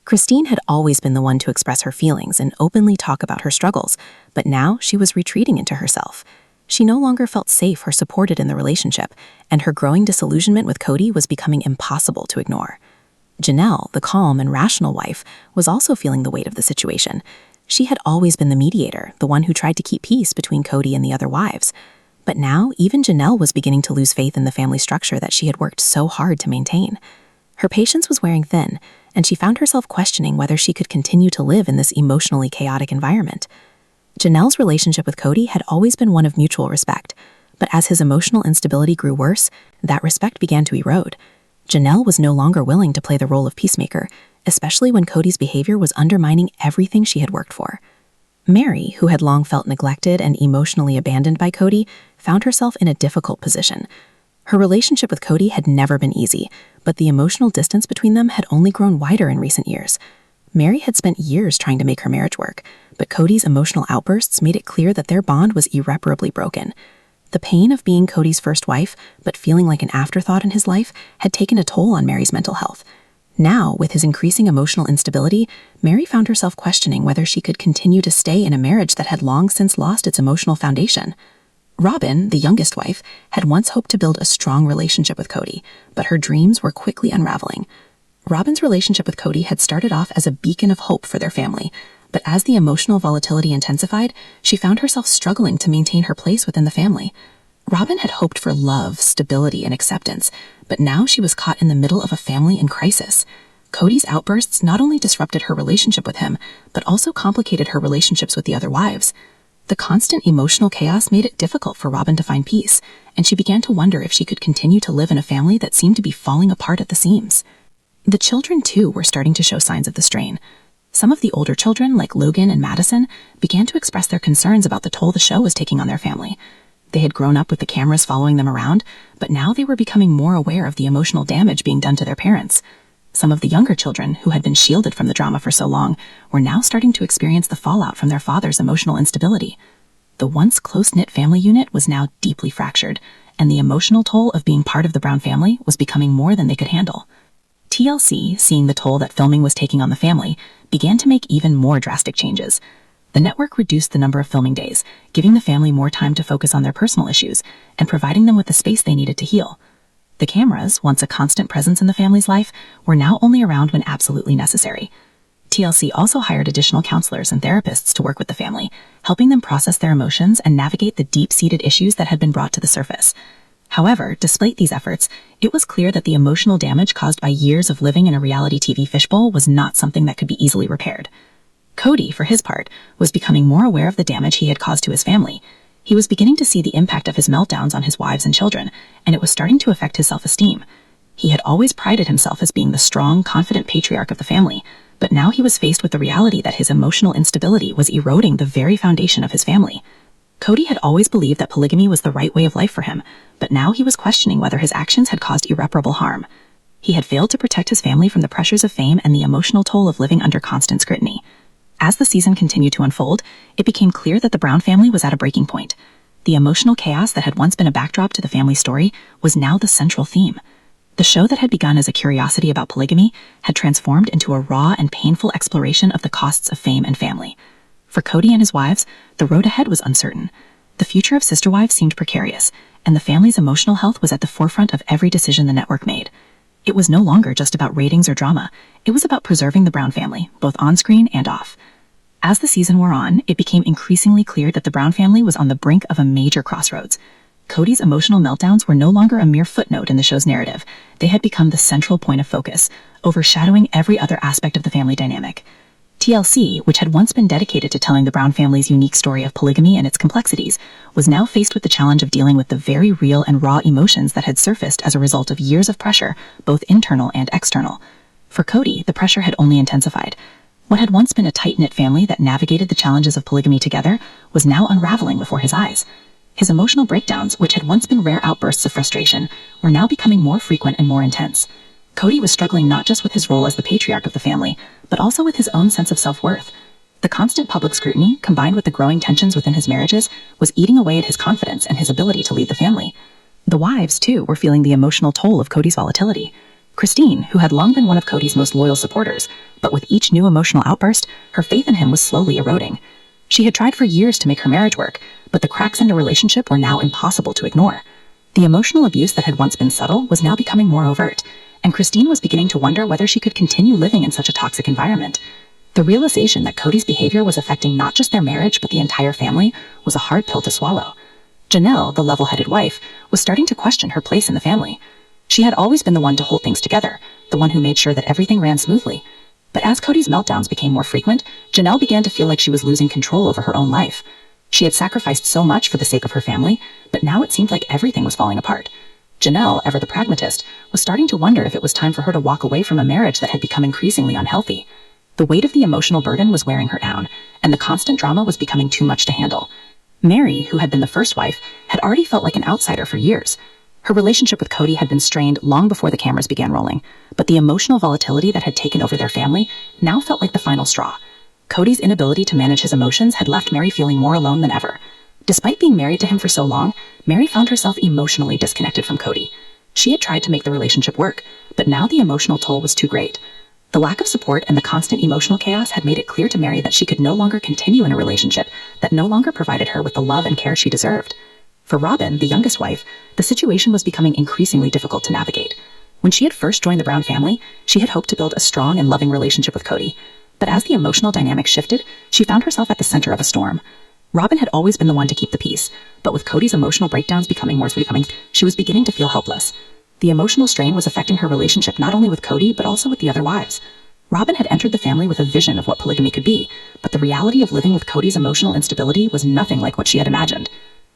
Christine had always been the one to express her feelings and openly talk about her struggles, but now she was retreating into herself. She no longer felt safe or supported in the relationship, and her growing disillusionment with Kody was becoming impossible to ignore. Janelle, the calm and rational wife, was also feeling the weight of the situation. She had always been the mediator, the one who tried to keep peace between Kody and the other wives. But now, even Janelle was beginning to lose faith in the family structure that she had worked so hard to maintain. Her patience was wearing thin, and she found herself questioning whether she could continue to live in this emotionally chaotic environment. Janelle's relationship with Kody had always been one of mutual respect, but as his emotional instability grew worse, that respect began to erode. Janelle was no longer willing to play the role of peacemaker, especially when Kody's behavior was undermining everything she had worked for. Mary, who had long felt neglected and emotionally abandoned by Kody, found herself in a difficult position. Her relationship with Kody had never been easy, but the emotional distance between them had only grown wider in recent years. Mary had spent years trying to make her marriage work, but Kody's emotional outbursts made it clear that their bond was irreparably broken. The pain of being Kody's first wife, but feeling like an afterthought in his life, had taken a toll on Mary's mental health. Now, with his increasing emotional instability, Mary found herself questioning whether she could continue to stay in a marriage that had long since lost its emotional foundation. Robin, the youngest wife, had once hoped to build a strong relationship with Kody, but her dreams were quickly unraveling. Robin's relationship with Kody had started off as a beacon of hope for their family, but as the emotional volatility intensified, she found herself struggling to maintain her place within the family. Robin had hoped for love, stability, and acceptance, but now she was caught in the middle of a family in crisis. Kody's outbursts not only disrupted her relationship with him, but also complicated her relationships with the other wives. The constant emotional chaos made it difficult for Robin to find peace, and she began to wonder if she could continue to live in a family that seemed to be falling apart at the seams. The children, too, were starting to show signs of the strain. Some of the older children, like Logan and Madison, began to express their concerns about the toll the show was taking on their family. They had grown up with the cameras following them around, but now they were becoming more aware of the emotional damage being done to their parents. Some of the younger children, who had been shielded from the drama for so long, were now starting to experience the fallout from their father's emotional instability. The once close-knit family unit was now deeply fractured, and the emotional toll of being part of the Brown family was becoming more than they could handle. TLC, seeing the toll that filming was taking on the family, began to make even more drastic changes. The network reduced the number of filming days, giving the family more time to focus on their personal issues and providing them with the space they needed to heal. The cameras, once a constant presence in the family's life, were now only around when absolutely necessary. TLC also hired additional counselors and therapists to work with the family, helping them process their emotions and navigate the deep-seated issues that had been brought to the surface. However, despite these efforts, it was clear that the emotional damage caused by years of living in a reality TV fishbowl was not something that could be easily repaired. Kody, for his part, was becoming more aware of the damage he had caused to his family. He was beginning to see the impact of his meltdowns on his wives and children, and it was starting to affect his self-esteem. He had always prided himself as being the strong, confident patriarch of the family, but now he was faced with the reality that his emotional instability was eroding the very foundation of his family. Kody had always believed that polygamy was the right way of life for him, but now he was questioning whether his actions had caused irreparable harm. He had failed to protect his family from the pressures of fame and the emotional toll of living under constant scrutiny. As the season continued to unfold, it became clear that the Brown family was at a breaking point. The emotional chaos that had once been a backdrop to the family story was now the central theme. The show that had begun as a curiosity about polygamy had transformed into a raw and painful exploration of the costs of fame and family. For Kody and his wives, the road ahead was uncertain. The future of Sister Wives seemed precarious, and the family's emotional health was at the forefront of every decision the network made. It was no longer just about ratings or drama. It was about preserving the Brown family, both on-screen and off. As the season wore on, it became increasingly clear that the Brown family was on the brink of a major crossroads. Kody's emotional meltdowns were no longer a mere footnote in the show's narrative. They had become the central point of focus, overshadowing every other aspect of the family dynamic. TLC, which had once been dedicated to telling the Brown family's unique story of polygamy and its complexities, was now faced with the challenge of dealing with the very real and raw emotions that had surfaced as a result of years of pressure, both internal and external. For Kody, the pressure had only intensified. What had once been a tight-knit family that navigated the challenges of polygamy together was now unraveling before his eyes. His emotional breakdowns, which had once been rare outbursts of frustration, were now becoming more frequent and more intense. Kody was struggling not just with his role as the patriarch of the family, but also with his own sense of self-worth. The constant public scrutiny, combined with the growing tensions within his marriages, was eating away at his confidence and his ability to lead the family. The wives, too, were feeling the emotional toll of Kody's volatility. Christine, who had long been one of Kody's most loyal supporters, but with each new emotional outburst, her faith in him was slowly eroding. She had tried for years to make her marriage work, but the cracks in the relationship were now impossible to ignore. The emotional abuse that had once been subtle was now becoming more overt, and Christine was beginning to wonder whether she could continue living in such a toxic environment. The realization that Kody's behavior was affecting not just their marriage but the entire family was a hard pill to swallow. Janelle, the level-headed wife, was starting to question her place in the family. She had always been the one to hold things together, the one who made sure that everything ran smoothly. But as Kody's meltdowns became more frequent, Janelle began to feel like she was losing control over her own life. She had sacrificed so much for the sake of her family, but now it seemed like everything was falling apart. Janelle, ever the pragmatist, was starting to wonder if it was time for her to walk away from a marriage that had become increasingly unhealthy. The weight of the emotional burden was wearing her down, and the constant drama was becoming too much to handle. Mary, who had been the first wife, had already felt like an outsider for years. Her relationship with Kody had been strained long before the cameras began rolling, but the emotional volatility that had taken over their family now felt like the final straw. Kody's inability to manage his emotions had left Mary feeling more alone than ever. Despite being married to him for so long, Mary found herself emotionally disconnected from Kody. She had tried to make the relationship work, but now the emotional toll was too great. The lack of support and the constant emotional chaos had made it clear to Mary that she could no longer continue in a relationship that no longer provided her with the love and care she deserved. For Robin, the youngest wife, the situation was becoming increasingly difficult to navigate. When she had first joined the Brown family, she had hoped to build a strong and loving relationship with Kody. But as the emotional dynamic shifted, she found herself at the center of a storm. Robin had always been the one to keep the peace, but with Kody's emotional breakdowns becoming more frequent, she was beginning to feel helpless. The emotional strain was affecting her relationship not only with Kody, but also with the other wives. Robin had entered the family with a vision of what polygamy could be, but the reality of living with Kody's emotional instability was nothing like what she had imagined.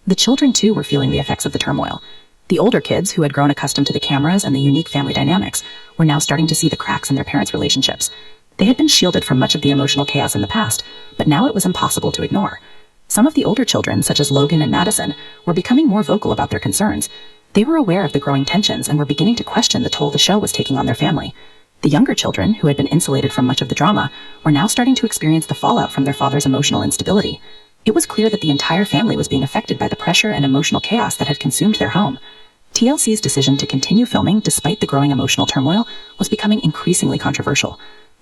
The children, too, were feeling the effects of the turmoil. The older kids, who had grown accustomed to the cameras and the unique family dynamics, were now starting to see the cracks in their parents' relationships. They had been shielded from much of the emotional chaos in the past, but now it was impossible to ignore. Some of the older children, such as Logan and Madison, were becoming more vocal about their concerns. They were aware of the growing tensions and were beginning to question the toll the show was taking on their family. The younger children, who had been insulated from much of the drama, were now starting to experience the fallout from their father's emotional instability. It was clear that the entire family was being affected by the pressure and emotional chaos that had consumed their home. TLC's decision to continue filming despite the growing emotional turmoil was becoming increasingly controversial.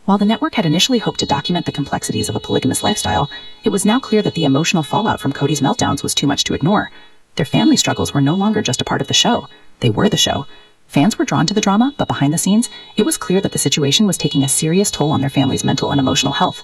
While the network had initially hoped to document the complexities of a polygamous lifestyle, it was now clear that the emotional fallout from Kody's meltdowns was too much to ignore. Their family struggles were no longer just a part of the show. They were the show. Fans were drawn to the drama, but behind the scenes, it was clear that the situation was taking a serious toll on their family's mental and emotional health.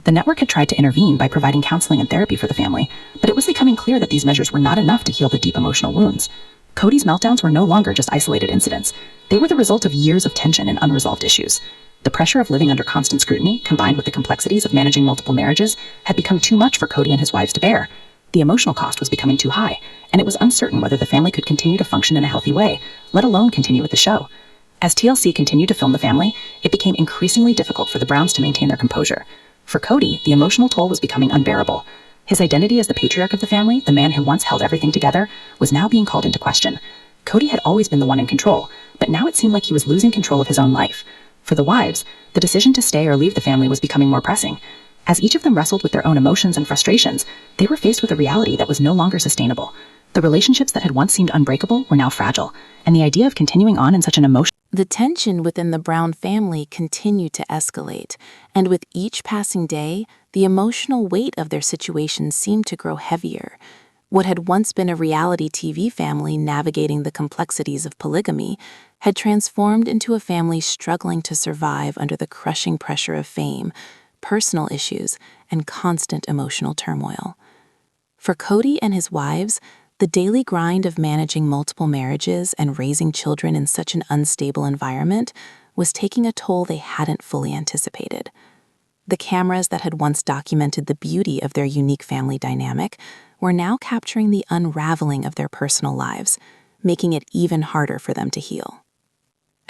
The network had tried to intervene by providing counseling and therapy for the family, but it was becoming clear that these measures were not enough to heal the deep emotional wounds. Kody's meltdowns were no longer just isolated incidents. They were the result of years of tension and unresolved issues. The pressure of living under constant scrutiny, combined with the complexities of managing multiple marriages, had become too much for Kody and his wives to bear. The emotional cost was becoming too high, and it was uncertain whether the family could continue to function in a healthy way, let alone continue with the show. As TLC continued to film the family, it became increasingly difficult for the Browns to maintain their composure. For Kody, the emotional toll was becoming unbearable. His identity as the patriarch of the family, the man who once held everything together, was now being called into question. Kody had always been the one in control, but now it seemed like he was losing control of his own life. For the wives, the decision to stay or leave the family was becoming more pressing. As each of them wrestled with their own emotions and frustrations, they were faced with a reality that was no longer sustainable. The relationships that had once seemed unbreakable were now fragile, and the idea of continuing on in such an emotional The tension within the Brown family continued to escalate, and with each passing day, the emotional weight of their situation seemed to grow heavier. What had once been a reality TV family navigating the complexities of polygamy had transformed into a family struggling to survive under the crushing pressure of fame, personal issues, and constant emotional turmoil. For Kody and his wives, the daily grind of managing multiple marriages and raising children in such an unstable environment was taking a toll they hadn't fully anticipated. The cameras that had once documented the beauty of their unique family dynamic were now capturing the unraveling of their personal lives, making it even harder for them to heal.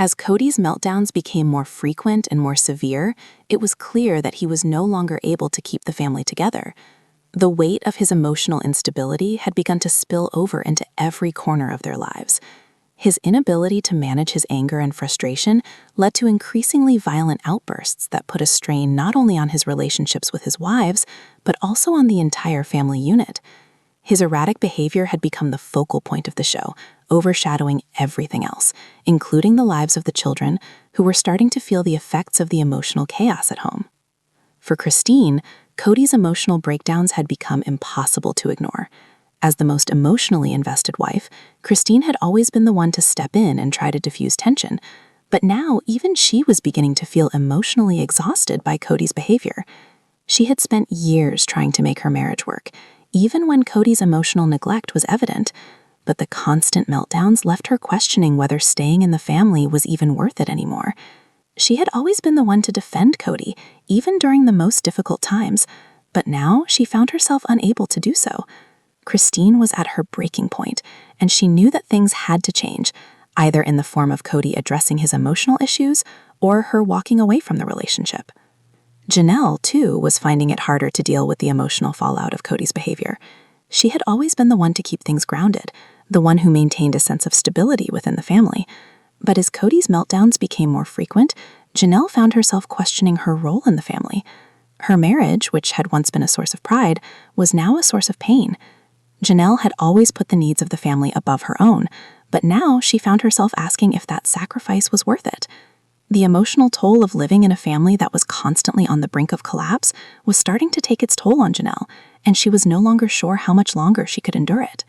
As Kody's meltdowns became more frequent and more severe, it was clear that he was no longer able to keep the family together. The weight of his emotional instability had begun to spill over into every corner of their lives. His inability to manage his anger and frustration led to increasingly violent outbursts that put a strain not only on his relationships with his wives, but also on the entire family unit. His erratic behavior had become the focal point of the show, overshadowing everything else, including the lives of the children, who were starting to feel the effects of the emotional chaos at home. For Christine, Kody's emotional breakdowns had become impossible to ignore. As the most emotionally invested wife, Christine had always been the one to step in and try to diffuse tension, but now even she was beginning to feel emotionally exhausted by Kody's behavior. She had spent years trying to make her marriage work, even when Kody's emotional neglect was evident, but the constant meltdowns left her questioning whether staying in the family was even worth it anymore. She had always been the one to defend Kody, even during the most difficult times, but now she found herself unable to do so. Christine was at her breaking point, and she knew that things had to change, either in the form of Kody addressing his emotional issues or her walking away from the relationship. Janelle, too, was finding it harder to deal with the emotional fallout of Kody's behavior. She had always been the one to keep things grounded, the one who maintained a sense of stability within the family. But as Kody's meltdowns became more frequent, Janelle found herself questioning her role in the family. Her marriage, which had once been a source of pride, was now a source of pain. Janelle had always put the needs of the family above her own, but now she found herself asking if that sacrifice was worth it. The emotional toll of living in a family that was constantly on the brink of collapse was starting to take its toll on Janelle, and she was no longer sure how much longer she could endure it.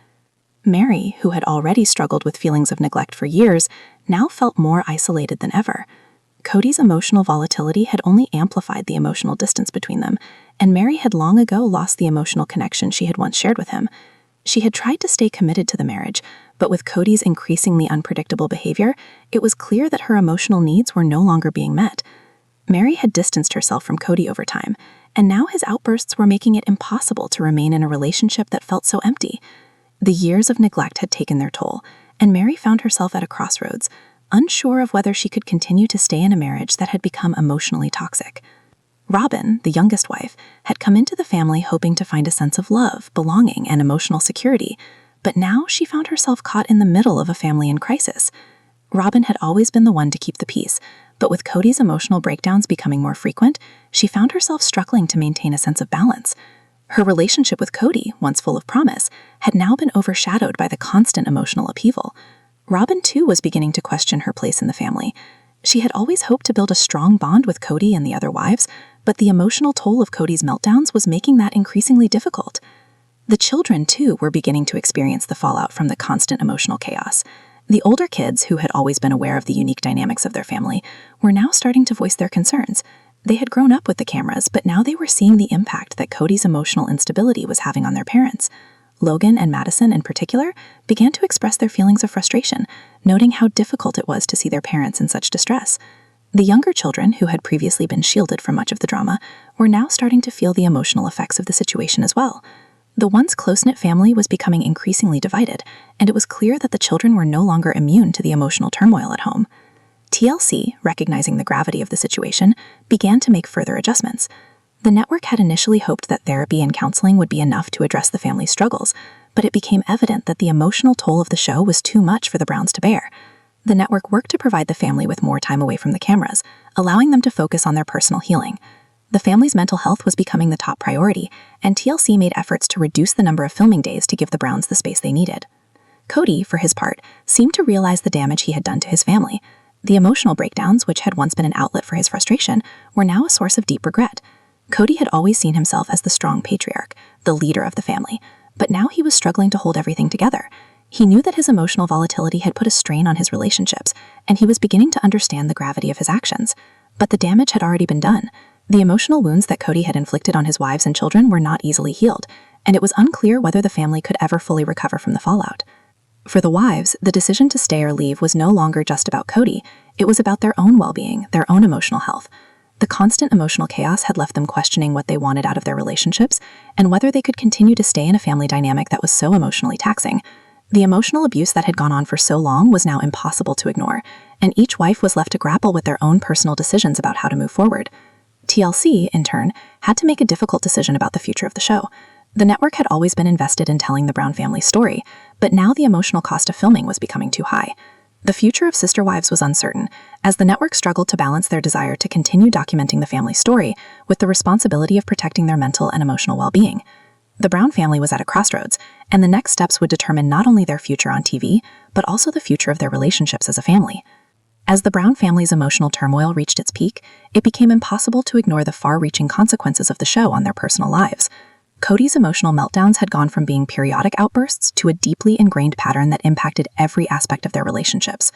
Mary, who had already struggled with feelings of neglect for years, now felt more isolated than ever. Kody's emotional volatility had only amplified the emotional distance between them, and Mary had long ago lost the emotional connection she had once shared with him. She had tried to stay committed to the marriage, but with Kody's increasingly unpredictable behavior, it was clear that her emotional needs were no longer being met. Mary had distanced herself from Kody over time, and now his outbursts were making it impossible to remain in a relationship that felt so empty. The years of neglect had taken their toll, and Mary found herself at a crossroads, unsure of whether she could continue to stay in a marriage that had become emotionally toxic. Robin, the youngest wife, had come into the family hoping to find a sense of love, belonging, and emotional security, but now she found herself caught in the middle of a family in crisis. Robin had always been the one to keep the peace, but with Kody's emotional breakdowns becoming more frequent, she found herself struggling to maintain a sense of balance. Her relationship with Kody, once full of promise, had now been overshadowed by the constant emotional upheaval. Robin, too, was beginning to question her place in the family. She had always hoped to build a strong bond with Kody and the other wives, but the emotional toll of Kody's meltdowns was making that increasingly difficult. The children, too, were beginning to experience the fallout from the constant emotional chaos. The older kids, who had always been aware of the unique dynamics of their family, were now starting to voice their concerns. They had grown up with the cameras, but now they were seeing the impact that Kody's emotional instability was having on their parents. Logan and Madison, in particular, began to express their feelings of frustration, noting how difficult it was to see their parents in such distress. The younger children, who had previously been shielded from much of the drama, were now starting to feel the emotional effects of the situation as well. The once close-knit family was becoming increasingly divided, and it was clear that the children were no longer immune to the emotional turmoil at home. TLC, recognizing the gravity of the situation, began to make further adjustments. The network had initially hoped that therapy and counseling would be enough to address the family's struggles, but it became evident that the emotional toll of the show was too much for the Browns to bear. The network worked to provide the family with more time away from the cameras, allowing them to focus on their personal healing. The family's mental health was becoming the top priority, and TLC made efforts to reduce the number of filming days to give the Browns the space they needed. Kody, for his part, seemed to realize the damage he had done to his family. The emotional breakdowns, which had once been an outlet for his frustration, were now a source of deep regret. Kody had always seen himself as the strong patriarch, the leader of the family, but now he was struggling to hold everything together. He knew that his emotional volatility had put a strain on his relationships, and he was beginning to understand the gravity of his actions. But the damage had already been done. The emotional wounds that Kody had inflicted on his wives and children were not easily healed, and it was unclear whether the family could ever fully recover from the fallout. For the wives, the decision to stay or leave was no longer just about Kody. It was about their own well-being, their own emotional health. The constant emotional chaos had left them questioning what they wanted out of their relationships and whether they could continue to stay in a family dynamic that was so emotionally taxing. The emotional abuse that had gone on for so long was now impossible to ignore, and each wife was left to grapple with their own personal decisions about how to move forward. TLC, in turn, had to make a difficult decision about the future of the show. The network had always been invested in telling the Brown family's story, but now the emotional cost of filming was becoming too high. The future of Sister Wives was uncertain, as the network struggled to balance their desire to continue documenting the family's story with the responsibility of protecting their mental and emotional well-being. The Brown family was at a crossroads, and the next steps would determine not only their future on TV, but also the future of their relationships as a family. As the Brown family's emotional turmoil reached its peak, it became impossible to ignore the far-reaching consequences of the show on their personal lives. Kody's emotional meltdowns had gone from being periodic outbursts to a deeply ingrained pattern that impacted every aspect of their relationships.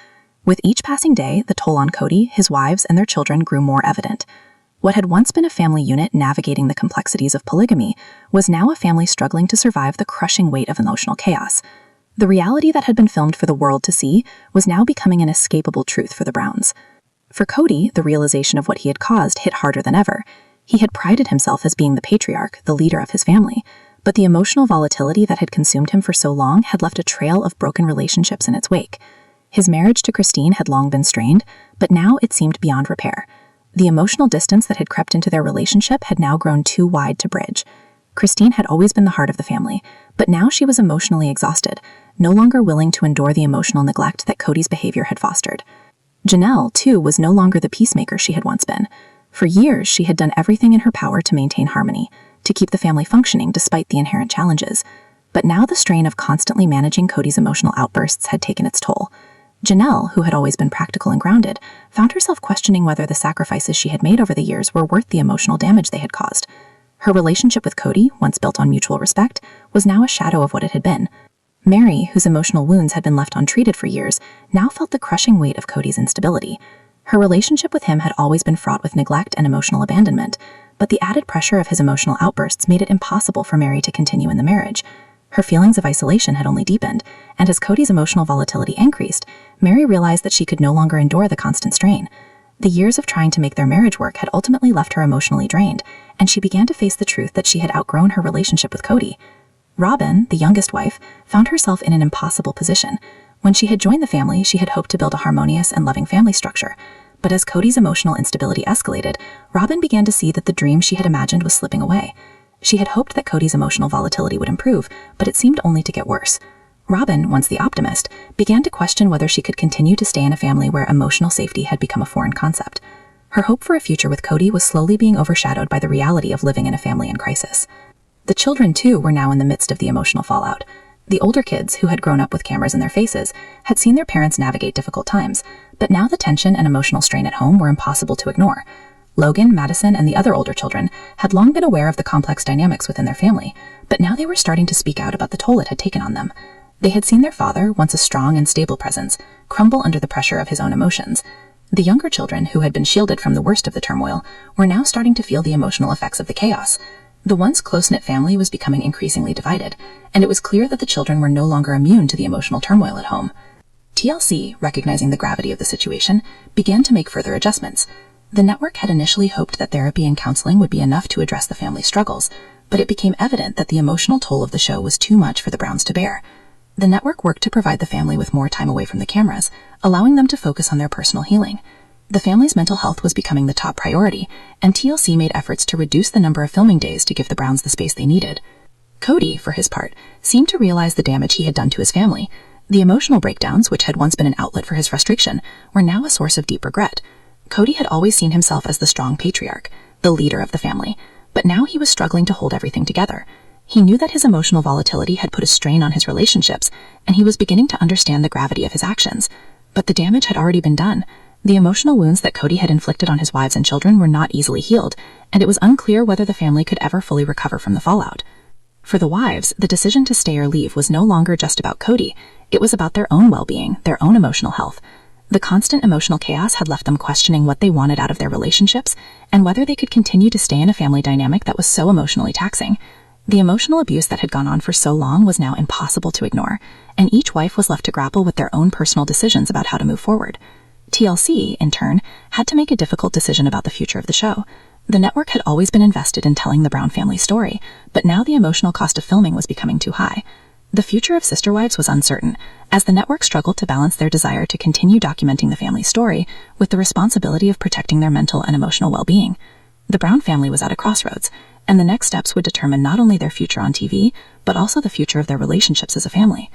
With each passing day, the toll on Kody, his wives, and their children grew more evident. What had once been a family unit navigating the complexities of polygamy was now a family struggling to survive the crushing weight of emotional chaos. The reality that had been filmed for the world to see was now becoming an inescapable truth for the Browns. For Kody, the realization of what he had caused hit harder than ever. He had prided himself as being the patriarch, the leader of his family, but the emotional volatility that had consumed him for so long had left a trail of broken relationships in its wake. His marriage to Christine had long been strained, but now it seemed beyond repair. The emotional distance that had crept into their relationship had now grown too wide to bridge. Christine had always been the heart of the family, but now she was emotionally exhausted, no longer willing to endure the emotional neglect that Kody's behavior had fostered. Janelle, too, was no longer the peacemaker she had once been. For years, she had done everything in her power to maintain harmony, to keep the family functioning despite the inherent challenges. But now the strain of constantly managing Kody's emotional outbursts had taken its toll. Janelle, who had always been practical and grounded, found herself questioning whether the sacrifices she had made over the years were worth the emotional damage they had caused. Her relationship with Kody, once built on mutual respect, was now a shadow of what it had been. Mary, whose emotional wounds had been left untreated for years, now felt the crushing weight of Kody's instability. Her relationship with him had always been fraught with neglect and emotional abandonment, but the added pressure of his emotional outbursts made it impossible for Mary to continue in the marriage. Her feelings of isolation had only deepened, and as Kody's emotional volatility increased, Mary realized that she could no longer endure the constant strain. The years of trying to make their marriage work had ultimately left her emotionally drained, and she began to face the truth that she had outgrown her relationship with Kody. Robin, the youngest wife, found herself in an impossible position. When she had joined the family, she had hoped to build a harmonious and loving family structure. But as Kody's emotional instability escalated, Robin began to see that the dream she had imagined was slipping away. She had hoped that Kody's emotional volatility would improve, but it seemed only to get worse. Robin, once the optimist, began to question whether she could continue to stay in a family where emotional safety had become a foreign concept. Her hope for a future with Kody was slowly being overshadowed by the reality of living in a family in crisis. The children, too, were now in the midst of the emotional fallout. The older kids, who had grown up with cameras in their faces, had seen their parents navigate difficult times, but now the tension and emotional strain at home were impossible to ignore. Logan, Madison, and the other older children had long been aware of the complex dynamics within their family, but now they were starting to speak out about the toll it had taken on them. They had seen their father, once a strong and stable presence, crumble under the pressure of his own emotions. The younger children, who had been shielded from the worst of the turmoil, were now starting to feel the emotional effects of the chaos. The once close-knit family was becoming increasingly divided, and it was clear that the children were no longer immune to the emotional turmoil at home. TLC, recognizing the gravity of the situation, began to make further adjustments. The network had initially hoped that therapy and counseling would be enough to address the family's struggles, but it became evident that the emotional toll of the show was too much for the Browns to bear. The network worked to provide the family with more time away from the cameras, allowing them to focus on their personal healing. The family's mental health was becoming the top priority, and TLC made efforts to reduce the number of filming days to give the Browns the space they needed. Kody, for his part, seemed to realize the damage he had done to his family. The emotional breakdowns, which had once been an outlet for his frustration, were now a source of deep regret. Kody had always seen himself as the strong patriarch, the leader of the family, but now he was struggling to hold everything together. He knew that his emotional volatility had put a strain on his relationships, and he was beginning to understand the gravity of his actions. But the damage had already been done. The emotional wounds that Kody had inflicted on his wives and children were not easily healed, and it was unclear whether the family could ever fully recover from the fallout. For the wives, the decision to stay or leave was no longer just about Kody. It was about their own well-being, their own emotional health. The constant emotional chaos had left them questioning what they wanted out of their relationships and whether they could continue to stay in a family dynamic that was so emotionally taxing. The emotional abuse that had gone on for so long was now impossible to ignore, and each wife was left to grapple with their own personal decisions about how to move forward. TLC, in turn, had to make a difficult decision about the future of the show. The network had always been invested in telling the Brown family story, but now the emotional cost of filming was becoming too high. The future of Sister Wives was uncertain, as the network struggled to balance their desire to continue documenting the family's story with the responsibility of protecting their mental and emotional well-being. The Brown family was at a crossroads, and the next steps would determine not only their future on TV, but also the future of their relationships as a family.